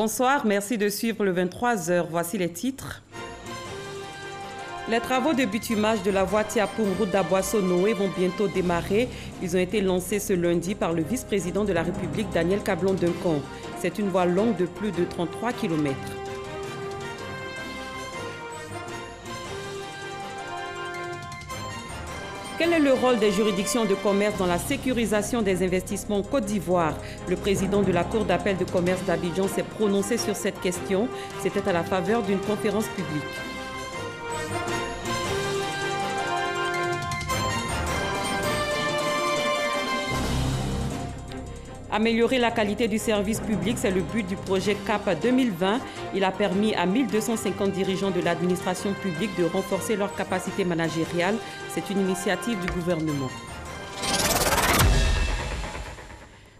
Bonsoir, merci de suivre le 23h. Voici les titres. Les travaux de bitumage de la voie Tiapoum, route d'Aboisseau-Noé vont bientôt démarrer. Ils ont été lancés ce lundi par le vice-président de la République, Daniel Cablon-Duncan. C'est une voie longue de plus de 33 km. Quel est le rôle des juridictions de commerce dans la sécurisation des investissements en Côte d'Ivoire? Le président de la Cour d'appel de commerce d'Abidjan s'est prononcé sur cette question. C'était à la faveur d'une conférence publique. Améliorer la qualité du service public, c'est le but du projet CAP 2020. Il a permis à 1250 dirigeants de l'administration publique de renforcer leur capacité managériale. C'est une initiative du gouvernement.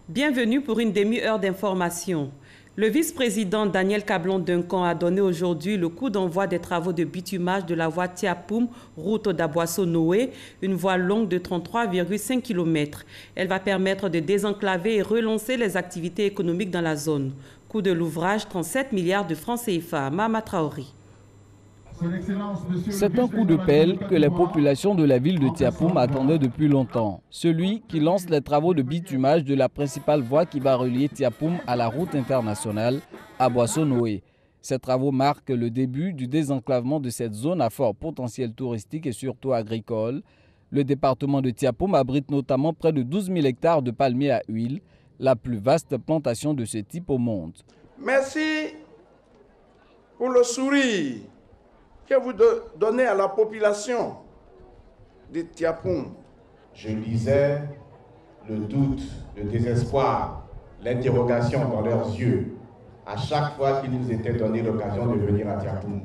Bienvenue pour une demi-heure d'information. Le vice-président Daniel Cablon-Duncan a donné aujourd'hui le coup d'envoi des travaux de bitumage de la voie Tiapoum, route d'Aboisseau-Noé, une voie longue de 33,5 km. Elle va permettre de désenclaver et relancer les activités économiques dans la zone. Coût de l'ouvrage, 37 milliards de francs CFA. Mama Traoré. C'est un coup de pelle que les populations de la ville de Tiapoum attendaient depuis longtemps. Celui qui lance les travaux de bitumage de la principale voie qui va relier Tiapoum à la route internationale Aboisseau-Noé. Ces travaux marquent le début du désenclavement de cette zone à fort potentiel touristique et surtout agricole. Le département de Tiapoum abrite notamment près de 12 000 hectares de palmiers à huile, la plus vaste plantation de ce type au monde. Merci pour le sourire que vous donnez à la population de Tiapoum. Je lisais le doute, le désespoir, l'interrogation dans leurs yeux à chaque fois qu'il nous était donné l'occasion de venir à Tiapoum.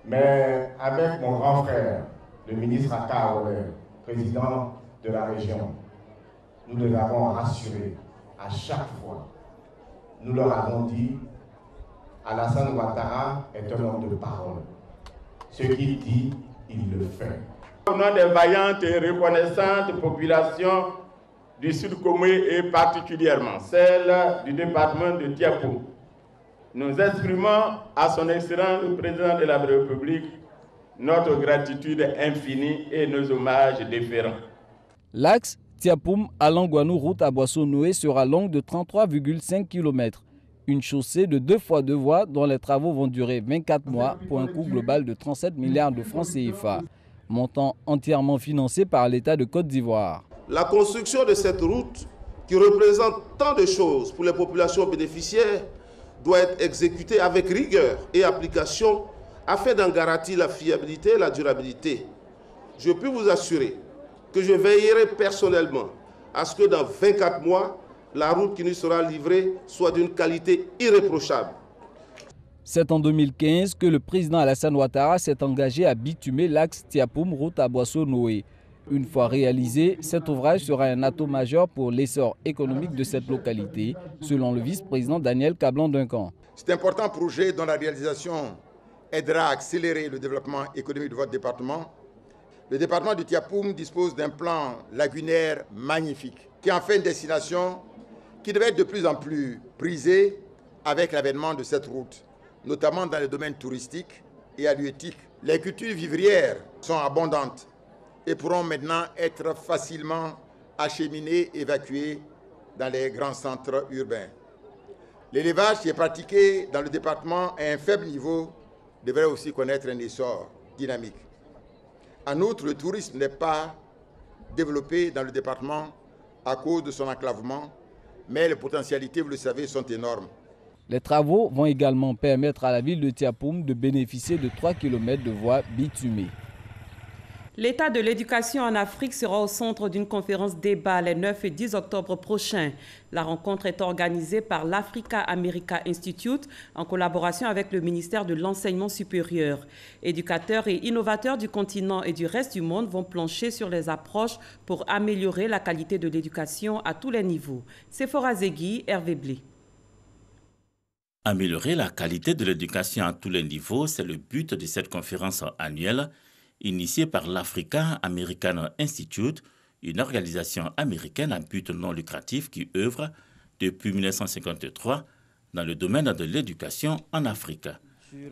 Mais avec mon grand frère, le ministre Aka Ower, président de la région, nous les avons rassurés à chaque fois. Nous leur avons dit: Alassane Ouattara est un homme de parole. Ce qu'il dit, il le fait. Au nom des vaillantes et reconnaissantes populations du Sud Comé et particulièrement celle du département de Tiapoum, nous exprimons à son Excellence le Président de la République notre gratitude infinie et nos hommages déférents. L'axe Tiapoum-Alangouanou, route Aboisseau-Noé sera longue de 33,5 km. Une chaussée de 2 fois 2 voies dont les travaux vont durer 24 mois pour un coût global de 37 milliards de francs CFA, montant entièrement financé par l'État de Côte d'Ivoire. La construction de cette route, qui représente tant de choses pour les populations bénéficiaires, doit être exécutée avec rigueur et application afin d'en garantir la fiabilité et la durabilité. Je peux vous assurer que je veillerai personnellement à ce que dans 24 mois, la route qui nous sera livrée soit d'une qualité irréprochable. C'est en 2015 que le président Alassane Ouattara s'est engagé à bitumer l'axe Tiapoum, route Aboisseau-Noé. Une fois réalisé, cet ouvrage sera un atout majeur pour l'essor économique de cette localité, selon le vice-président Daniel Cablon-Duncan. C'est un important projet dont la réalisation aidera à accélérer le développement économique de votre département. Le département du Tiapoum dispose d'un plan lagunaire magnifique, qui en fait une destination qui devait être de plus en plus prisée avec l'avènement de cette route, notamment dans les domaines touristiques et halieutiques. Les cultures vivrières sont abondantes et pourront maintenant être facilement acheminées, évacuées dans les grands centres urbains. L'élevage qui est pratiqué dans le département à un faible niveau devrait aussi connaître un essor dynamique. En outre, le tourisme n'est pas développé dans le département à cause de son enclavement, mais les potentialités, vous le savez, sont énormes. Les travaux vont également permettre à la ville de Tiapoum de bénéficier de 3 km de voies bitumées. L'état de l'éducation en Afrique sera au centre d'une conférence débat les 9 et 10 octobre prochains. La rencontre est organisée par l'Africa America Institute en collaboration avec le ministère de l'Enseignement supérieur. Éducateurs et innovateurs du continent et du reste du monde vont plancher sur les approches pour améliorer la qualité de l'éducation à tous les niveaux. Sephora Zegui, Hervé Blé. Améliorer la qualité de l'éducation à tous les niveaux, c'est le but de cette conférence annuelle initiée par l'Africa American Institute, une organisation américaine à but non lucratif qui œuvre depuis 1953 dans le domaine de l'éducation en Afrique.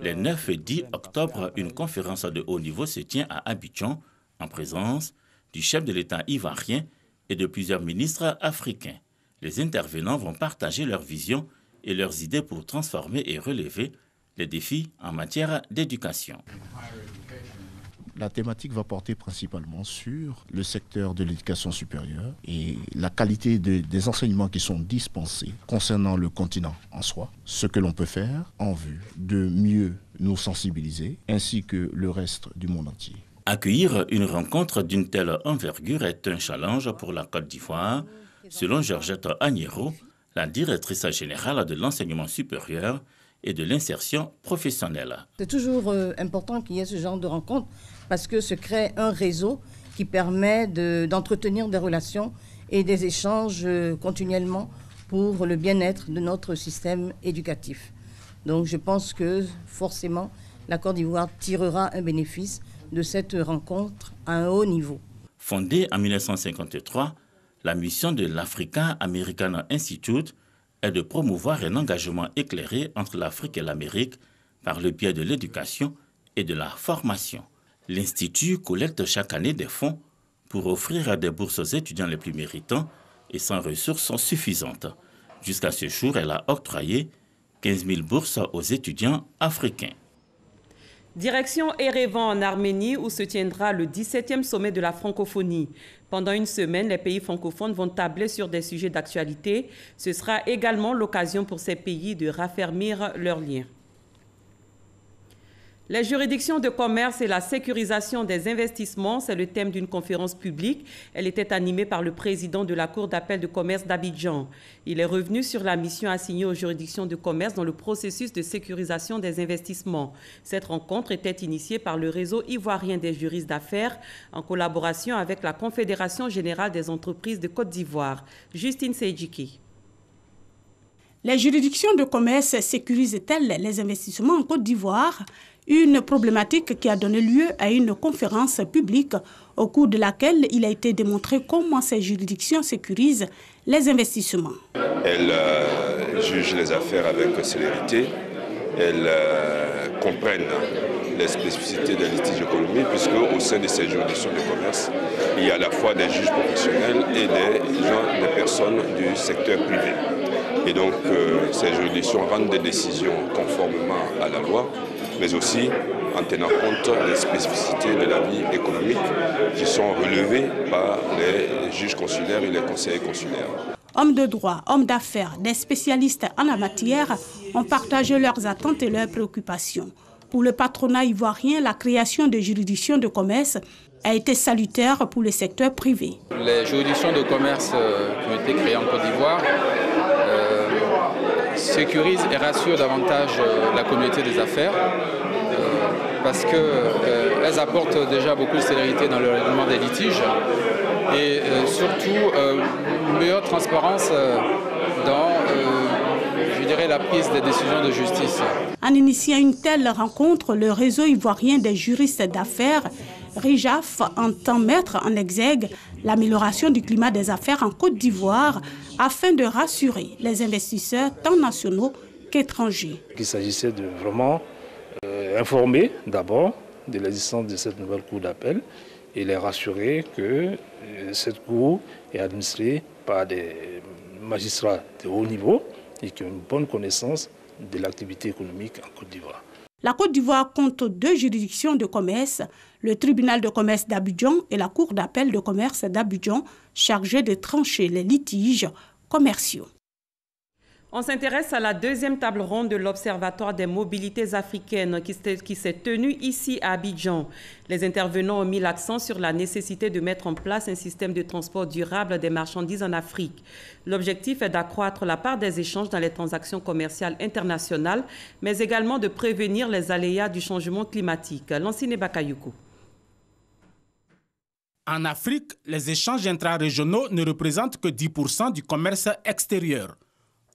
Les 9 et 10 octobre, une conférence de haut niveau se tient à Abidjan en présence du chef de l'État ivoirien et de plusieurs ministres africains. Les intervenants vont partager leurs visions et leurs idées pour transformer et relever les défis en matière d'éducation. La thématique va porter principalement sur le secteur de l'éducation supérieure et la qualité des enseignements qui sont dispensés concernant le continent en soi, ce que l'on peut faire en vue de mieux nous sensibiliser, ainsi que le reste du monde entier. Accueillir une rencontre d'une telle envergure est un challenge pour la Côte d'Ivoire, selon Georgette Agnero, la directrice générale de l'enseignement supérieur et de l'insertion professionnelle. C'est toujours important qu'il y ait ce genre de rencontre parce que se crée un réseau qui permet d'entretenir des relations et des échanges continuellement pour le bien-être de notre système éducatif. Donc je pense que forcément la Côte d'Ivoire tirera un bénéfice de cette rencontre à un haut niveau. Fondée en 1953, la mission de l'Africa American Institute est de promouvoir un engagement éclairé entre l'Afrique et l'Amérique par le biais de l'éducation et de la formation. L'Institut collecte chaque année des fonds pour offrir des bourses aux étudiants les plus méritants et sans ressources suffisantes. Jusqu'à ce jour, elle a octroyé 15 000 bourses aux étudiants africains. Direction Erevan en Arménie où se tiendra le 17e sommet de la francophonie. Pendant une semaine, les pays francophones vont tabler sur des sujets d'actualité. Ce sera également l'occasion pour ces pays de raffermir leurs liens. Les juridictions de commerce et la sécurisation des investissements, c'est le thème d'une conférence publique. Elle était animée par le président de la Cour d'appel de commerce d'Abidjan. Il est revenu sur la mission assignée aux juridictions de commerce dans le processus de sécurisation des investissements. Cette rencontre était initiée par le réseau ivoirien des juristes d'affaires en collaboration avec la Confédération générale des entreprises de Côte d'Ivoire. Justine Seydjiki. Les juridictions de commerce sécurisent-elles les investissements en Côte d'Ivoire? Une problématique qui a donné lieu à une conférence publique au cours de laquelle il a été démontré comment ces juridictions sécurisent les investissements. Elles jugent les affaires avec célérité, elles comprennent les spécificités des litiges économiques puisque au sein de ces juridictions de commerce, il y a à la fois des juges professionnels et des personnes du secteur privé. Et donc ces juridictions rendent des décisions conformément à la loi, mais aussi en tenant compte des spécificités de la vie économique qui sont relevées par les juges consulaires et les conseillers consulaires. Hommes de droit, hommes d'affaires, des spécialistes en la matière ont partagé leurs attentes et leurs préoccupations. Pour le patronat ivoirien, la création de juridictions de commerce a été salutaire pour le secteur privé. Les juridictions de commerce qui ont été créées en Côte d'Ivoire sécurisent et rassurent davantage la communauté des affaires parce qu'elles apportent déjà beaucoup de célérité dans le règlement des litiges et surtout une meilleure transparence dans la prise des décisions de justice. En initiant une telle rencontre, le réseau ivoirien des juristes d'affaires, RIJAF, entend mettre en exergue l'amélioration du climat des affaires en Côte d'Ivoire afin de rassurer les investisseurs tant nationaux qu'étrangers. Il s'agissait de vraiment informer d'abord de l'existence de cette nouvelle cour d'appel et les rassurer que cette cour est administrée par des magistrats de haut niveau et qui ont une bonne connaissance de l'activité économique en Côte d'Ivoire. La Côte d'Ivoire compte 2 juridictions de commerce, le tribunal de commerce d'Abidjan et la cour d'appel de commerce d'Abidjan, chargée de trancher les litiges commerciaux. On s'intéresse à la deuxième table ronde de l'Observatoire des mobilités africaines qui s'est tenue ici à Abidjan. Les intervenants ont mis l'accent sur la nécessité de mettre en place un système de transport durable des marchandises en Afrique. L'objectif est d'accroître la part des échanges dans les transactions commerciales internationales, mais également de prévenir les aléas du changement climatique. Lansine Bakayoko. En Afrique, les échanges intra-régionaux ne représentent que 10% du commerce extérieur.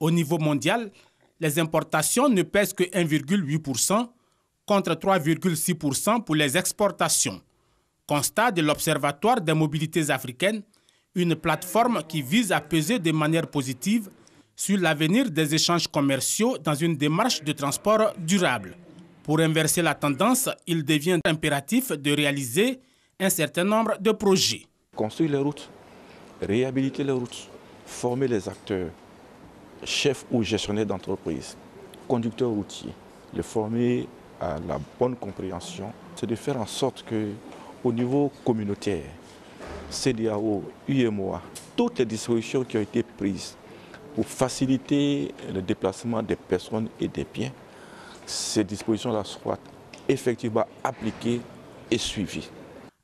Au niveau mondial, les importations ne pèsent que 1,8% contre 3,6% pour les exportations. Constat de l'Observatoire des mobilités africaines, une plateforme qui vise à peser de manière positive sur l'avenir des échanges commerciaux dans une démarche de transport durable. Pour inverser la tendance, il devient impératif de réaliser un certain nombre de projets. Construire les routes, réhabiliter les routes, former les acteurs, chefs ou gestionnaires d'entreprise, conducteurs routiers, les former à la bonne compréhension, c'est de faire en sorte qu'au niveau communautaire, CEDEAO, UEMOA, toutes les dispositions qui ont été prises pour faciliter le déplacement des personnes et des biens, ces dispositions-là soient effectivement appliquées et suivies.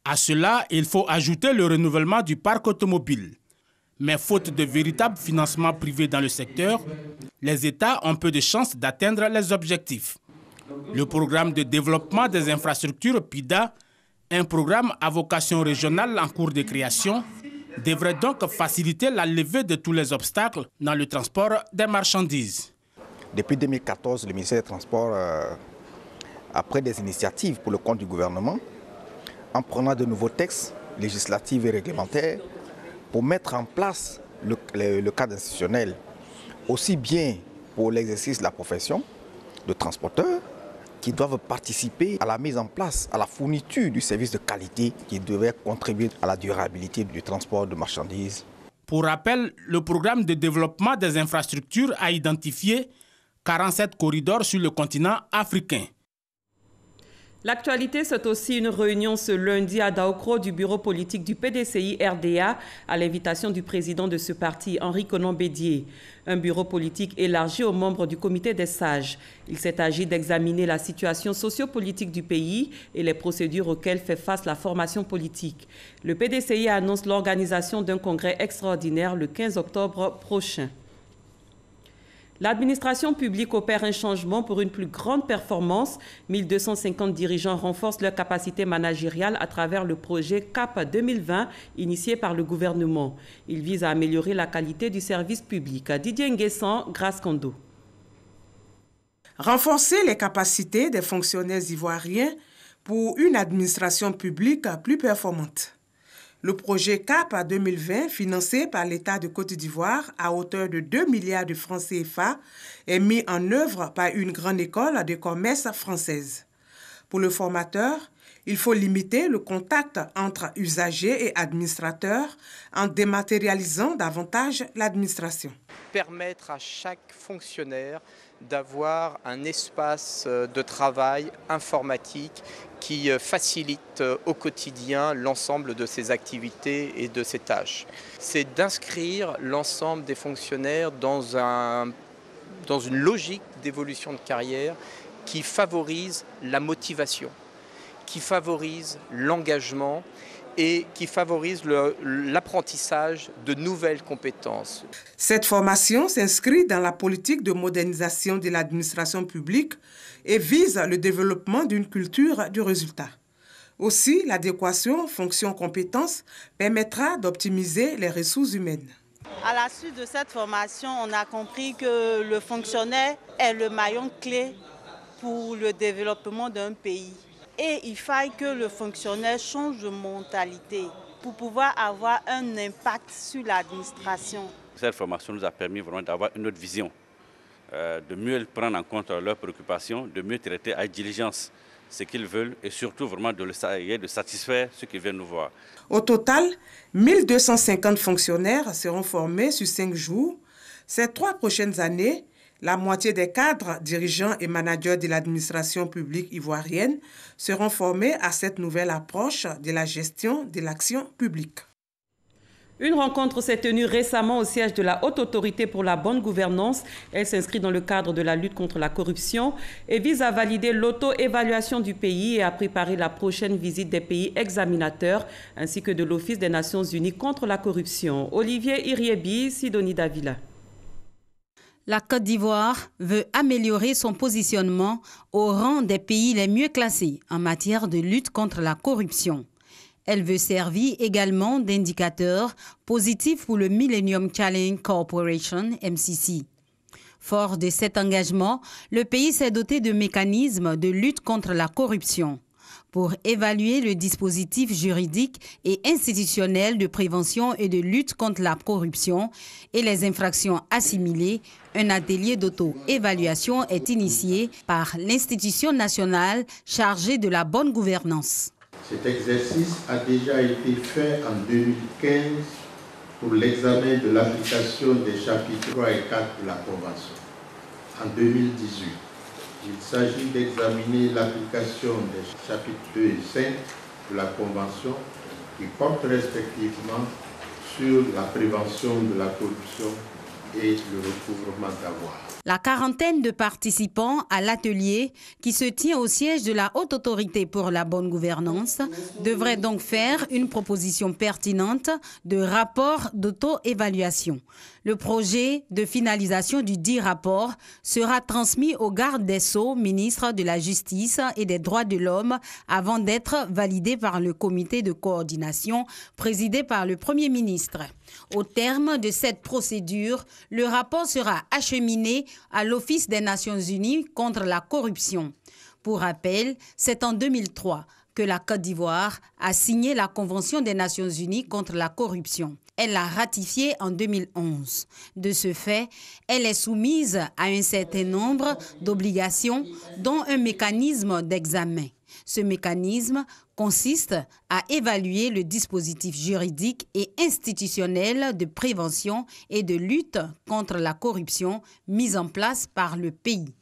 À cela, il faut ajouter le renouvellement du parc automobile. Mais faute de véritable financement privé dans le secteur, les États ont peu de chances d'atteindre les objectifs. Le programme de développement des infrastructures PIDA, un programme à vocation régionale en cours de création, devrait donc faciliter la levée de tous les obstacles dans le transport des marchandises. Depuis 2014, le ministère des Transports a pris des initiatives pour le compte du gouvernement en prenant de nouveaux textes législatifs et réglementaires pour mettre en place le cadre institutionnel, aussi bien pour l'exercice de la profession de transporteur, qui doivent participer à la mise en place, à la fourniture du service de qualité qui devait contribuer à la durabilité du transport de marchandises. Pour rappel, le programme de développement des infrastructures a identifié 47 corridors sur le continent africain. L'actualité, c'est aussi une réunion ce lundi à Daokro du bureau politique du PDCI RDA à l'invitation du président de ce parti, Henri Konan Bédié. Un bureau politique élargi aux membres du comité des sages. Il s'est agi d'examiner la situation sociopolitique du pays et les procédures auxquelles fait face la formation politique. Le PDCI annonce l'organisation d'un congrès extraordinaire le 15 octobre prochain. L'administration publique opère un changement pour une plus grande performance. 1250 dirigeants renforcent leur capacité managériale à travers le projet CAP 2020 initié par le gouvernement. Il vise à améliorer la qualité du service public. Didier Nguessan, Grace Kondo. Renforcer les capacités des fonctionnaires ivoiriens pour une administration publique plus performante. Le projet CAP 2020, financé par l'État de Côte d'Ivoire à hauteur de 2 milliards de francs CFA, est mis en œuvre par une grande école de commerce française. Pour le formateur, il faut limiter le contact entre usagers et administrateurs en dématérialisant davantage l'administration. Permettre à chaque fonctionnaire d'avoir un espace de travail informatique qui facilite au quotidien l'ensemble de ses activités et de ses tâches. C'est d'inscrire l'ensemble des fonctionnaires dans une logique d'évolution de carrière qui favorise la motivation, qui favorise l'engagement et qui favorise l'apprentissage de nouvelles compétences. Cette formation s'inscrit dans la politique de modernisation de l'administration publique et vise le développement d'une culture du résultat. Aussi, l'adéquation fonction-compétence permettra d'optimiser les ressources humaines. À la suite de cette formation, on a compris que le fonctionnaire est le maillon clé pour le développement d'un pays. Et il faille que le fonctionnaire change de mentalité pour pouvoir avoir un impact sur l'administration. Cette formation nous a permis vraiment d'avoir une autre vision, de mieux prendre en compte leurs préoccupations, de mieux traiter avec diligence ce qu'ils veulent et surtout vraiment de satisfaire ceux qui viennent nous voir. Au total, 1250 fonctionnaires seront formés sur 5 jours. Ces 3 prochaines années, la moitié des cadres, dirigeants et managers de l'administration publique ivoirienne seront formés à cette nouvelle approche de la gestion de l'action publique. Une rencontre s'est tenue récemment au siège de la Haute Autorité pour la bonne gouvernance. Elle s'inscrit dans le cadre de la lutte contre la corruption et vise à valider l'auto-évaluation du pays et à préparer la prochaine visite des pays examinateurs ainsi que de l'Office des Nations Unies contre la corruption. Olivier Iriebi, Sidonie Davila. La Côte d'Ivoire veut améliorer son positionnement au rang des pays les mieux classés en matière de lutte contre la corruption. Elle veut servir également d'indicateur positif pour le Millennium Challenge Corporation, MCC. Fort de cet engagement, le pays s'est doté de mécanismes de lutte contre la corruption. pour évaluer le dispositif juridique et institutionnel de prévention et de lutte contre la corruption et les infractions assimilées. Un atelier d'auto-évaluation est initié par l'institution nationale chargée de la bonne gouvernance. Cet exercice a déjà été fait en 2015 pour l'examen de l'application des chapitres 3 et 4 de la Convention. En 2018, il s'agit d'examiner l'application des chapitres 2 et 5 de la Convention qui portent respectivement sur la prévention de la corruption et le recouvrement d'avoirs. La quarantaine de participants à l'atelier, qui se tient au siège de la Haute Autorité pour la bonne gouvernance, devrait donc faire une proposition pertinente de rapport d'auto-évaluation. Le projet de finalisation du dit rapport sera transmis au garde des Sceaux, ministre de la Justice et des Droits de l'Homme, avant d'être validé par le comité de coordination présidé par le Premier ministre. Au terme de cette procédure, le rapport sera acheminé à l'Office des Nations Unies contre la corruption. Pour rappel, c'est en 2003 que la Côte d'Ivoire a signé la Convention des Nations Unies contre la corruption. Elle l'a ratifiée en 2011. De ce fait, elle est soumise à un certain nombre d'obligations, dont un mécanisme d'examen. Ce mécanisme consiste à évaluer le dispositif juridique et institutionnel de prévention et de lutte contre la corruption mis en place par le pays.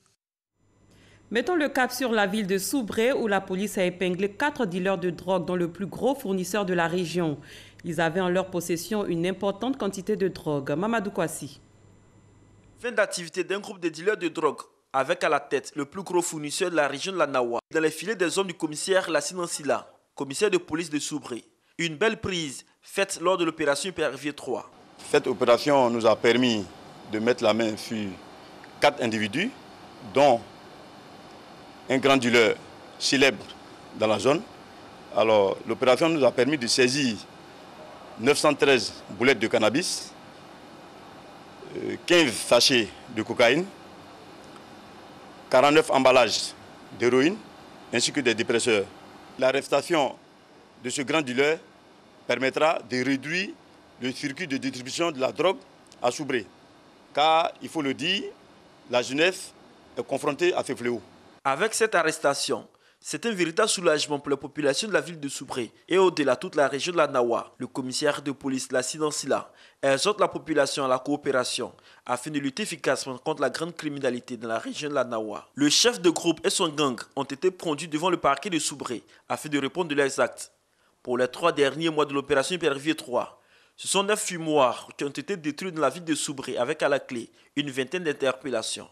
Mettons le cap sur la ville de Soubré où la police a épinglé 4 dealers de drogue, dont le plus gros fournisseur de la région. Ils avaient en leur possession une importante quantité de drogue. Mamadou Kouassi. Fin d'activité d'un groupe de dealers de drogue avec à la tête le plus gros fournisseur de la région de la Nawa, dans les filets des hommes du commissaire Lassine Ansila, commissaire de police de Soubré. Une belle prise faite lors de l'opération Hypervier 3. Cette opération nous a permis de mettre la main sur 4 individus, dont un grand dealer célèbre dans la zone. Alors, l'opération nous a permis de saisir 913 boulettes de cannabis, 15 sachets de cocaïne, 49 emballages d'héroïne, ainsi que des dépresseurs. L'arrestation de ce grand dealer permettra de réduire le circuit de distribution de la drogue à Soubré. Car, il faut le dire, la jeunesse est confrontée à ce fléau. Avec cette arrestation, c'est un véritable soulagement pour la population de la ville de Soubré et au-delà toute la région de la Nawa. Le commissaire de police Lassine Ansila exhorte la population à la coopération afin de lutter efficacement contre la grande criminalité dans la région de la Nawa. Le chef de groupe et son gang ont été conduits devant le parquet de Soubré afin de répondre de leurs actes. Pour les 3 derniers mois de l'opération Hypervier 3, ce sont 9 fumoirs qui ont été détruits dans la ville de Soubré avec à la clé une vingtaine d'interpellations.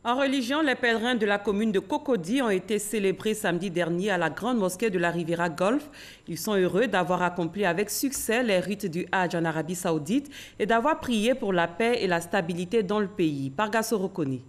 En religion, les pèlerins de la commune de Cocody ont été célébrés samedi dernier à la grande mosquée de la Riviera Golf. Ils sont heureux d'avoir accompli avec succès les rites du Hajj en Arabie Saoudite et d'avoir prié pour la paix et la stabilité dans le pays. Pargasso Rokoni.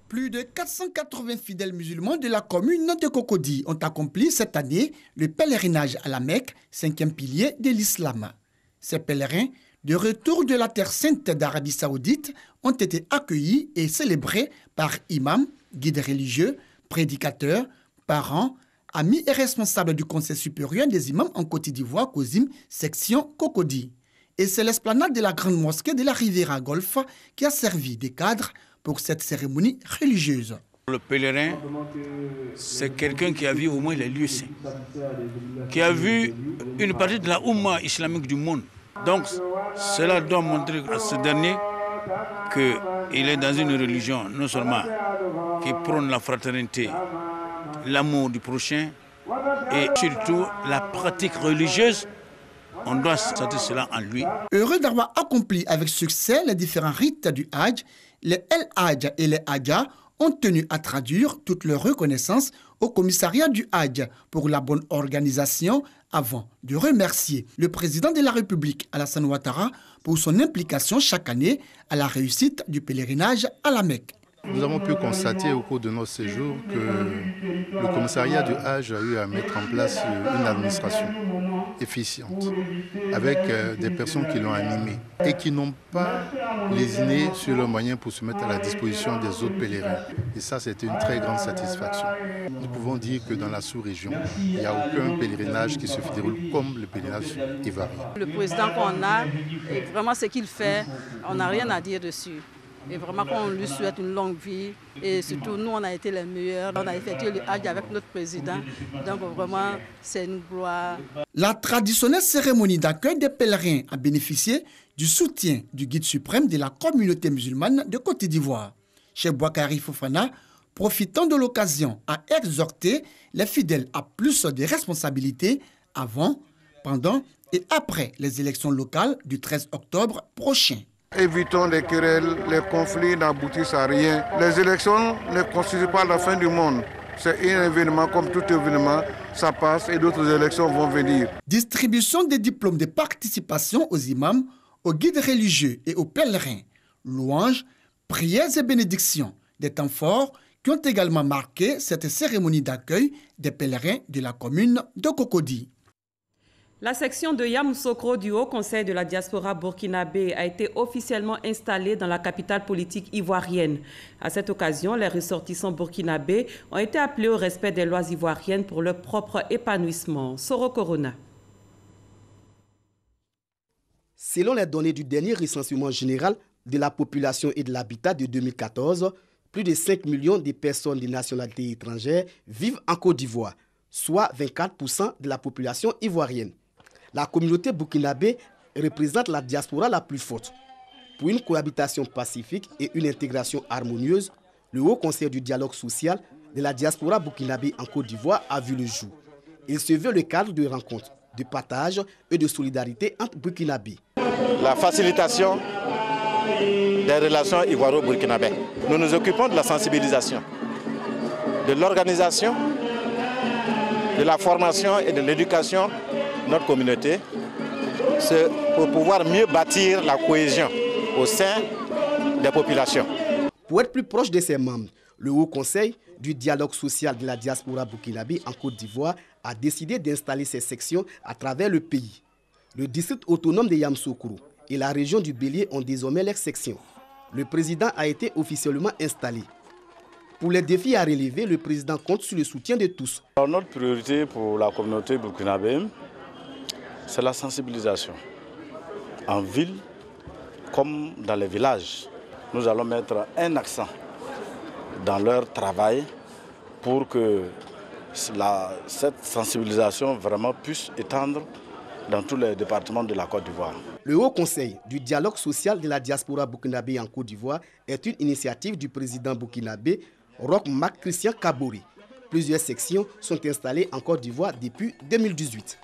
Plus de 480 fidèles musulmans de la commune de Cocody ont accompli cette année le pèlerinage à la Mecque, 5e pilier de l'islam. Ces pèlerins, de retour de la terre sainte d'Arabie Saoudite, ont été accueillis et célébrés par imams, guides religieux, prédicateurs, parents, amis et responsables du Conseil supérieur des imams en Côte d'Ivoire, COSIM, section Cocody. Et c'est l'esplanade de la grande mosquée de la Riviera Golf qui a servi de cadre pour cette cérémonie religieuse. Le pèlerin, c'est quelqu'un qui a vu au moins les lieux saints, qui a vu une partie de la Oumma islamique du monde. Donc, cela doit montrer à ce dernier qu'il est dans une religion non seulement qui prône la fraternité, l'amour du prochain et surtout la pratique religieuse. On doit sentir cela en lui. Heureux d'avoir accompli avec succès les différents rites du Hajj, les El Hajj et les Hadja ont tenu à traduire toute leur reconnaissance au commissariat du Hajj pour la bonne organisation avant de remercier le président de la République, Alassane Ouattara, pour son implication chaque année à la réussite du pèlerinage à la Mecque. Nous avons pu constater au cours de notre séjour que le commissariat du Hajj a eu à mettre en place une administration efficiente avec des personnes qui l'ont animée et qui n'ont pas lésiné sur leurs moyens pour se mettre à la disposition des autres pèlerins. Et ça, c'était une très grande satisfaction. Nous pouvons dire que dans la sous-région, il n'y a aucun pèlerinage qui se déroule comme le pèlerinage ivoirien. Le président qu'on a, et vraiment ce qu'il fait, on n'a rien à dire dessus. Et vraiment qu'on lui souhaite une longue vie. Et surtout, nous, on a été les meilleurs. On a effectué le Hajj avec notre président. Donc vraiment, c'est une gloire. La traditionnelle cérémonie d'accueil des pèlerins a bénéficié du soutien du guide suprême de la communauté musulmane de Côte d'Ivoire. Cheikh Boakari Fofana, profitant de l'occasion, a exhorté les fidèles à plus de responsabilités avant, pendant et après les élections locales du 13 octobre prochain. Évitons les querelles, les conflits n'aboutissent à rien. Les élections ne constituent pas la fin du monde. C'est un événement comme tout événement, ça passe et d'autres élections vont venir. Distribution des diplômes de participation aux imams, aux guides religieux et aux pèlerins. Louanges, prières et bénédictions, des temps forts qui ont également marqué cette cérémonie d'accueil des pèlerins de la commune de Cocody. La section de Yamoussoukro du Haut Conseil de la diaspora burkinabé a été officiellement installée dans la capitale politique ivoirienne. À cette occasion, les ressortissants burkinabés ont été appelés au respect des lois ivoiriennes pour leur propre épanouissement. Soro Corona. Selon les données du dernier recensement général de la population et de l'habitat de 2014, plus de 5 millions de personnes de nationalité étrangère vivent en Côte d'Ivoire, soit 24% de la population ivoirienne. La communauté burkinabé représente la diaspora la plus forte. Pour une cohabitation pacifique et une intégration harmonieuse, le Haut Conseil du dialogue social de la diaspora burkinabé en Côte d'Ivoire a vu le jour. Il se veut le cadre de rencontre, de partage et de solidarité entre burkinabés. La facilitation des relations ivoiro-burkinabées. Nous nous occupons de la sensibilisation, de l'organisation, de la formation et de l'éducation de notre communauté. C'est pour pouvoir mieux bâtir la cohésion au sein des populations. Pour être plus proche de ses membres, le Haut Conseil du dialogue social de la diaspora burkinabé en Côte d'Ivoire a décidé d'installer ces sections à travers le pays. Le district autonome de Yamoussoukro et la région du Bélier ont désormais leurs sections. Le président a été officiellement installé. Pour les défis à relever, le président compte sur le soutien de tous. Alors, notre priorité pour la communauté burkinabé, c'est la sensibilisation. En ville comme dans les villages, nous allons mettre un accent dans leur travail pour que cette sensibilisation vraiment puisse étendre dans tous les départements de la Côte d'Ivoire. Le Haut Conseil du dialogue social de la diaspora burkinabé en Côte d'Ivoire est une initiative du président burkinabé Roch Marc Christian Kabore. Plusieurs sections sont installées en Côte d'Ivoire depuis 2018.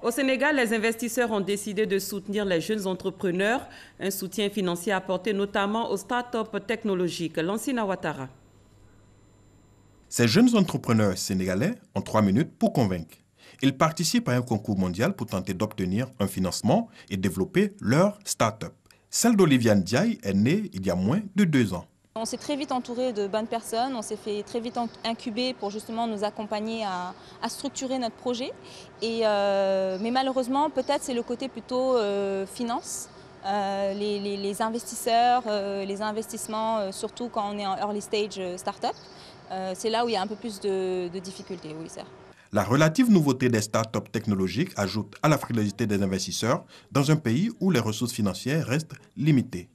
Au Sénégal, les investisseurs ont décidé de soutenir les jeunes entrepreneurs, un soutien financier apporté notamment aux start-up technologiques. Lansina Ouattara. Ces jeunes entrepreneurs sénégalais ont 3 minutes pour convaincre. Ils participent à un concours mondial pour tenter d'obtenir un financement et développer leur start-up. Celle d'Oliviane Diaye est née il y a moins de 2 ans. On s'est très vite entouré de bonnes personnes, on s'est fait très vite incuber pour justement nous accompagner à structurer notre projet. Mais malheureusement, peut-être c'est le côté plutôt finance, les investisseurs, les investissements, surtout quand on est en early stage start-up. C'est là où il y a un peu plus de difficultés, oui, ça. La relative nouveauté des start-up technologiques ajoute à la frilosité des investisseurs dans un pays où les ressources financières restent limitées.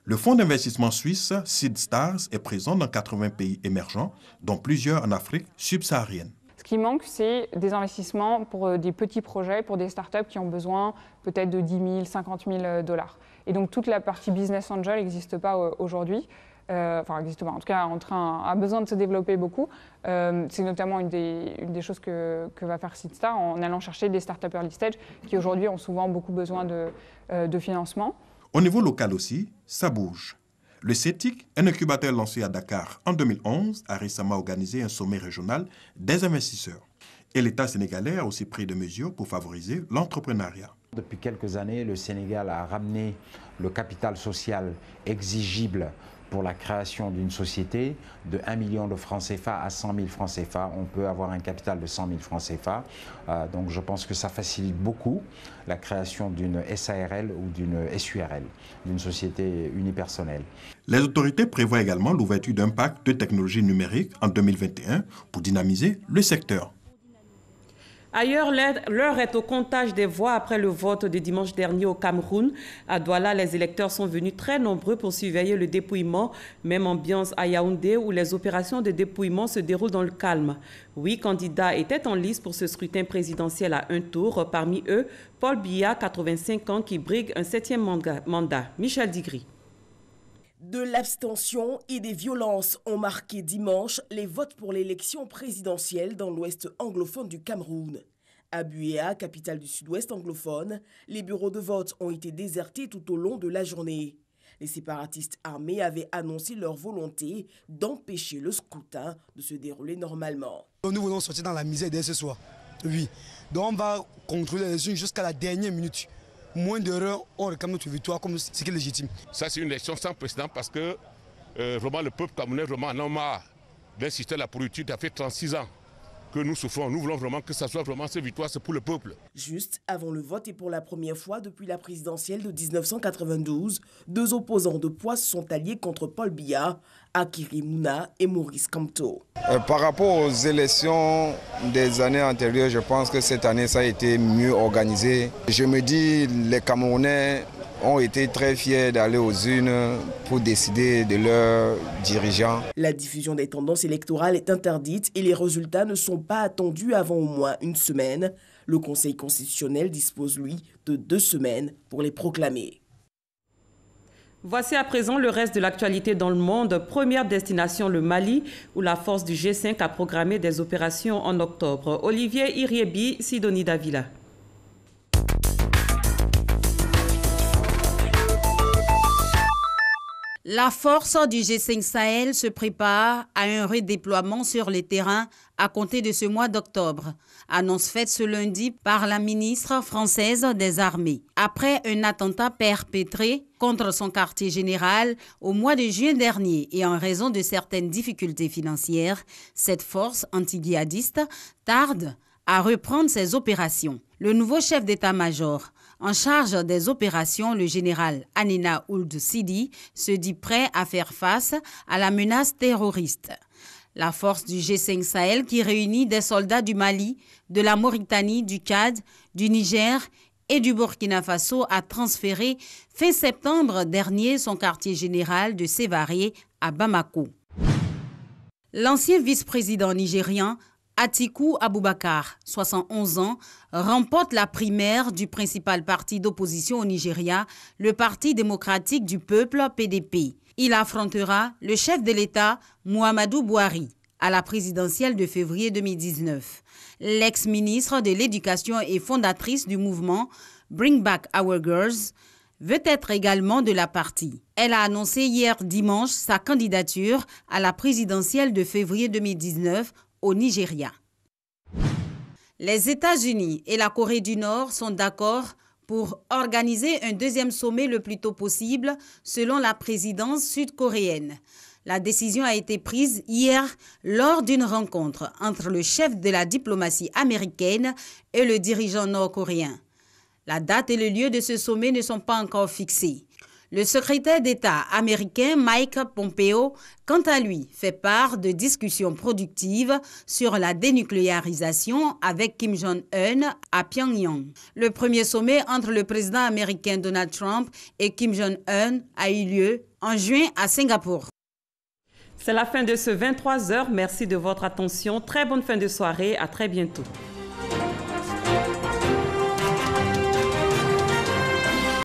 Le fonds d'investissement suisse SeedStars est présent dans 80 pays émergents, dont plusieurs en Afrique subsaharienne. Ce qui manque, c'est des investissements pour des petits projets, pour des startups qui ont besoin peut-être de 10 000, 50 000 dollars. Et donc toute la partie business angel n'existe pas aujourd'hui. Enfin, n'existe pas, en tout cas a besoin de se développer beaucoup. C'est notamment une des choses que va faire SeedStars en allant chercher des startups early stage qui aujourd'hui ont souvent beaucoup besoin de financement. Au niveau local aussi, ça bouge. Le CETIC, un incubateur lancé à Dakar en 2011, a récemment organisé un sommet régional des investisseurs. Et l'État sénégalais a aussi pris des mesures pour favoriser l'entrepreneuriat. Depuis quelques années, le Sénégal a ramené le capital social exigible pour la création d'une société de 1 million de francs CFA à 100 000 francs CFA. On peut avoir un capital de 100 000 francs CFA. Donc je pense que ça facilite beaucoup la création d'une SARL ou d'une SURL, d'une société unipersonnelle. Les autorités prévoient également l'ouverture d'un pacte de technologie numérique en 2021 pour dynamiser le secteur. Ailleurs, l'heure est au comptage des voix après le vote de dimanche dernier au Cameroun. À Douala, les électeurs sont venus très nombreux pour surveiller le dépouillement. Même ambiance à Yaoundé où les opérations de dépouillement se déroulent dans le calme. 8 candidats étaient en lice pour ce scrutin présidentiel à un tour. Parmi eux, Paul Biya, 85 ans, qui brigue un 7e mandat. Michel Digri. De l'abstention et des violences ont marqué dimanche les votes pour l'élection présidentielle dans l'ouest anglophone du Cameroun. À Buea, capitale du sud-ouest anglophone, les bureaux de vote ont été désertés tout au long de la journée. Les séparatistes armés avaient annoncé leur volonté d'empêcher le scrutin de se dérouler normalement. Nous voulons sortir dans la misère dès ce soir. Oui. Donc on va contrôler les élections jusqu'à la dernière minute. Moins d'erreurs, on réclame notre victoire comme ce qui est légitime. Ça, c'est une élection sans précédent parce que vraiment le peuple camerounais vraiment en a marre d'un système de la pourriture. Ça fait 36 ans que nous souffrons. Nous voulons vraiment que ça soit vraiment cette victoire, c'est pour le peuple. Juste avant le vote et pour la première fois depuis la présidentielle de 1992, deux opposants de poids se sont alliés contre Paul Biya, Akiri Mouna et Maurice Kamto. Par rapport aux élections des années antérieures, je pense que cette année, ça a été mieux organisé. Je me dis, les Camerounais ont été très fiers d'aller aux urnes pour décider de leurs dirigeants. La diffusion des tendances électorales est interdite et les résultats ne sont pas attendus avant au moins une semaine. Le Conseil constitutionnel dispose, lui, de 2 semaines pour les proclamer. Voici à présent le reste de l'actualité dans le monde. Première destination, le Mali, où la force du G5 a programmé des opérations en octobre. Olivier Iriebi, Sidonie Davila. La force du G5 Sahel se prépare à un redéploiement sur les terrains à compter de ce mois d'octobre. Annonce faite ce lundi par la ministre française des Armées. Après un attentat perpétré contre son quartier général au mois de juin dernier et en raison de certaines difficultés financières, cette force anti-djihadiste tarde à reprendre ses opérations. Le nouveau chef d'état-major en charge des opérations, le général Hanina Ould Sidi, se dit prêt à faire face à la menace terroriste. La force du G5 Sahel, qui réunit des soldats du Mali, de la Mauritanie, du Tchad, du Niger et du Burkina Faso, a transféré fin septembre dernier son quartier général de Sévaré à Bamako. L'ancien vice-président nigérian Atiku Abubakar, 71 ans, remporte la primaire du principal parti d'opposition au Nigeria, le Parti démocratique du peuple PDP. Il affrontera le chef de l'État, Muhammadu Buhari, à la présidentielle de février 2019. L'ex-ministre de l'Éducation et fondatrice du mouvement Bring Back Our Girls veut être également de la partie. Elle a annoncé hier dimanche sa candidature à la présidentielle de février 2019 au Nigeria. Les États-Unis et la Corée du Nord sont d'accord pour organiser un deuxième sommet le plus tôt possible, selon la présidence sud-coréenne. La décision a été prise hier lors d'une rencontre entre le chef de la diplomatie américaine et le dirigeant nord-coréen. La date et le lieu de ce sommet ne sont pas encore fixés. Le secrétaire d'État américain Mike Pompeo, quant à lui, fait part de discussions productives sur la dénucléarisation avec Kim Jong-un à Pyongyang. Le premier sommet entre le président américain Donald Trump et Kim Jong-un a eu lieu en juin à Singapour. C'est la fin de ce 23h. Merci de votre attention. Très bonne fin de soirée. À très bientôt.